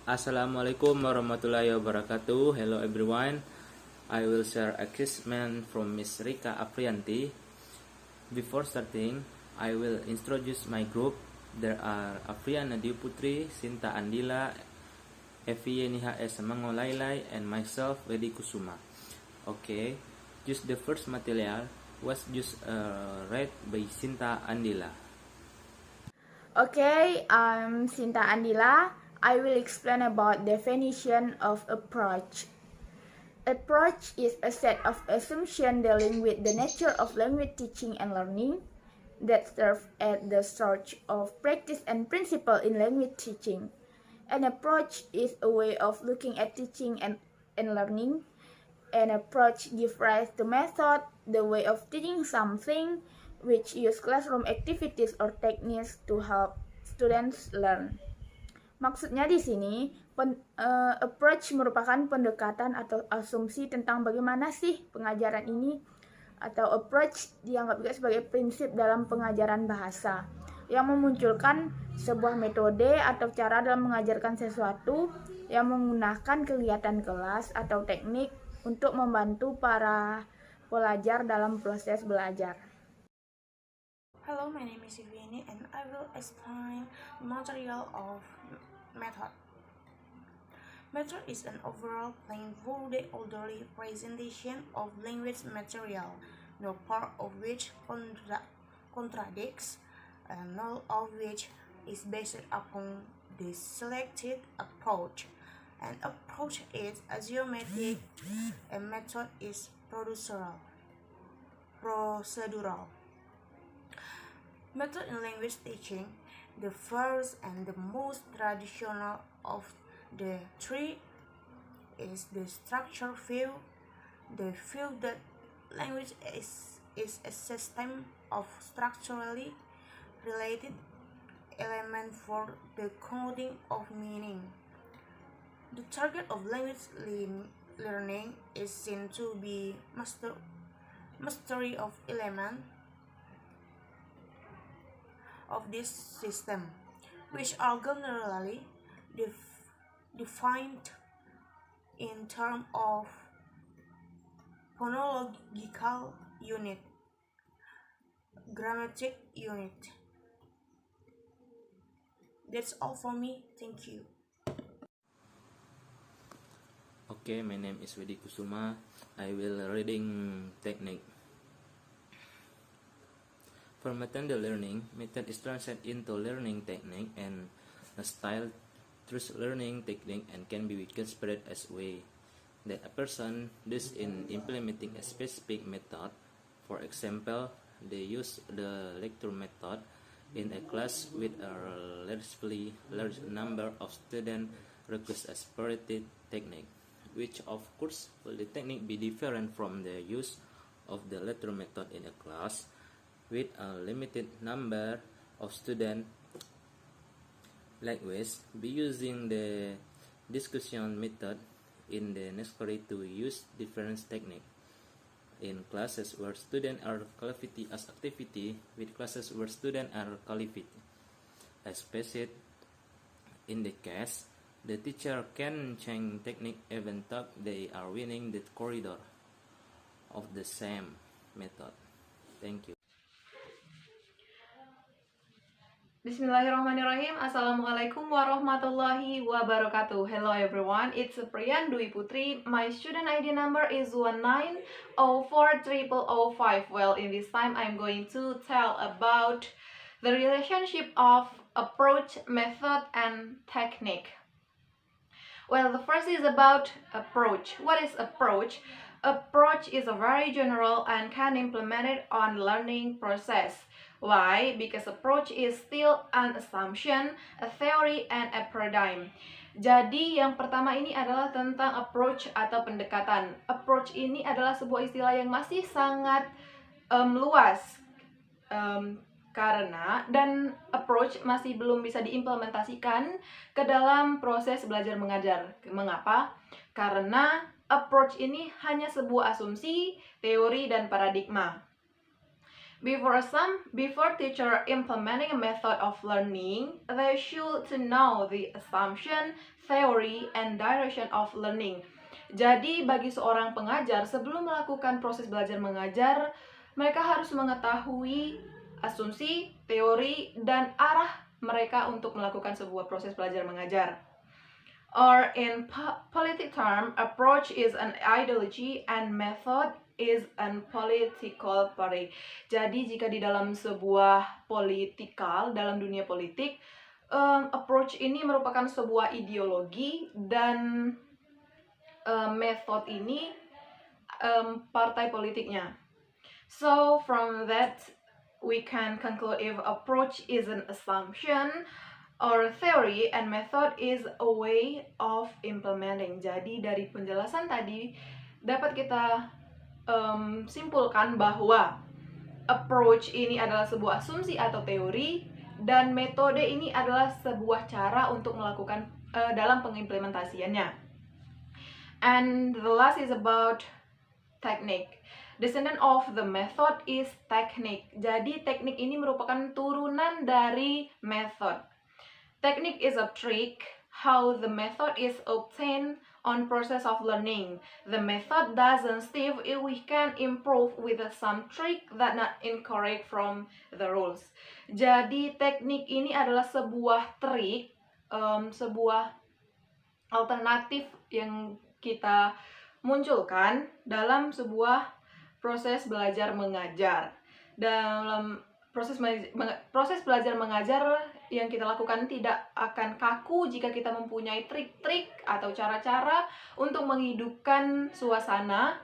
Assalamualaikum warahmatullahi wabarakatuh. Hello everyone. I will share a statement from Miss Rika Aprianti. Before starting, I will introduce my group. There are Apriana Diuputri, Sinta Andila, Evie Niha Mangolailai, and myself, Wedi Kusuma. Okay, just the first material was just read by Sinta Andila. Okay, I'm Sinta Andila. I will explain about definition of approach. Approach is a set of assumptions dealing with the nature of language teaching and learning that serve as the source of practice and principle in language teaching. An approach is a way of looking at teaching and learning. An approach gives rise to method, the way of teaching something, which use classroom activities or techniques to help students learn. Maksudnya di sini, approach merupakan pendekatan atau asumsi tentang bagaimana sih pengajaran ini, atau approach dianggap juga sebagai prinsip dalam pengajaran bahasa yang memunculkan sebuah metode atau cara dalam mengajarkan sesuatu yang menggunakan kegiatan kelas atau teknik untuk membantu para pelajar dalam proses belajar. Hello, my name is Viviani and I will explain the material of method. Method is an overall plain full-day orderly presentation of language material, no part of which contradicts, and none of which is based upon the selected approach. An approach is axiomatic, a method is procedural. Method in language teaching, the first and the most traditional of the three is the structure view. The view that language is a system of structurally related elements for the coding of meaning. The target of language learning is seen to be mastery of elements of this system, which are generally defined in terms of phonological unit, grammatic unit. That's all for me. Thank you. Okay, my name is Wedi Kusuma. I will reading technique. For method learning, method is translated into learning technique and a style through learning technique and can be considered as way that a person does in implementing a specific method. For example, they use the lecture method in a class with a relatively large number of students requires a spirited technique, which of course will the technique be different from the use of the lecture method in a class with a limited number of students. Likewise, by using the discussion method in the necessary to use different technique in classes where students are qualified as activity with classes where students are qualified as specified. In the case, the teacher can change technique even though they are within the corridor of the same method. Thank you. Bismillahirrahmanirrahim. Assalamualaikum warahmatullahi wabarakatuh. Hello everyone, it's Priyan Dwi Putri. My student ID number is 19040005. Well, in this time I'm going to tell about the relationship of approach, method, and technique. Well, the first is about approach. What is approach? Approach is a very general and can implemented on learning process. Why? Because approach is still an assumption, a theory, and a paradigm. Jadi yang pertama ini adalah tentang approach atau pendekatan. Approach ini adalah sebuah istilah yang masih sangat luas karena dan approach masih belum bisa diimplementasikan ke dalam proses belajar mengajar. Mengapa? Karena approach ini hanya sebuah asumsi, teori, dan paradigma. Before teacher implementing a method of learning, they should to know the assumption, theory, and direction of learning. Jadi bagi seorang pengajar, sebelum melakukan proses belajar mengajar, mereka harus mengetahui asumsi, teori, dan arah mereka untuk melakukan sebuah proses belajar mengajar. Or in politic term, approach is an ideology and method is an political party. Jadi jika di dalam sebuah dalam dunia politik, approach ini merupakan sebuah ideologi dan method ini partai politiknya. So from that we can conclude if approach is an assumption or theory and method is a way of implementing. Jadi dari penjelasan tadi dapat kita simpulkan bahwa approach ini adalah sebuah asumsi atau teori dan metode ini adalah sebuah cara untuk melakukan dalam pengimplementasiannya. And the last is about technique. Descendant of the method is technique. Jadi teknik ini merupakan turunan dari method. Technique is a trick how the method is obtained on process of learning. The method doesn't stop if we can improve with some trick that not incorrect from the rules. Jadi teknik ini adalah sebuah trik, sebuah alternatif yang kita munculkan dalam sebuah proses belajar mengajar. Dalam proses belajar mengajar yang kita lakukan tidak akan kaku jika kita mempunyai trik-trik atau cara-cara untuk menghidupkan suasana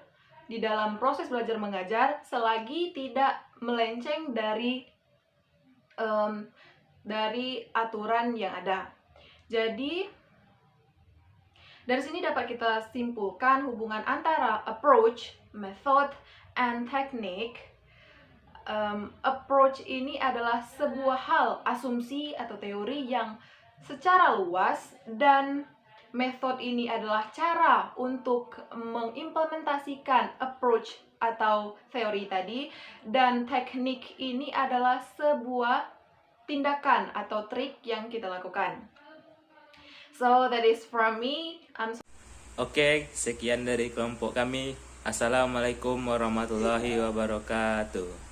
di dalam proses belajar mengajar selagi tidak melenceng dari aturan yang ada. Jadi dari sini dapat kita simpulkan hubungan antara approach, method, and technique. Approach ini adalah sebuah hal, asumsi atau teori yang secara luas, dan method ini adalah cara untuk mengimplementasikan approach atau teori tadi, dan teknik ini adalah sebuah tindakan atau trik yang kita lakukan. So that is from me. Oke, sekian dari kelompok kami. Assalamualaikum warahmatullahi wabarakatuh.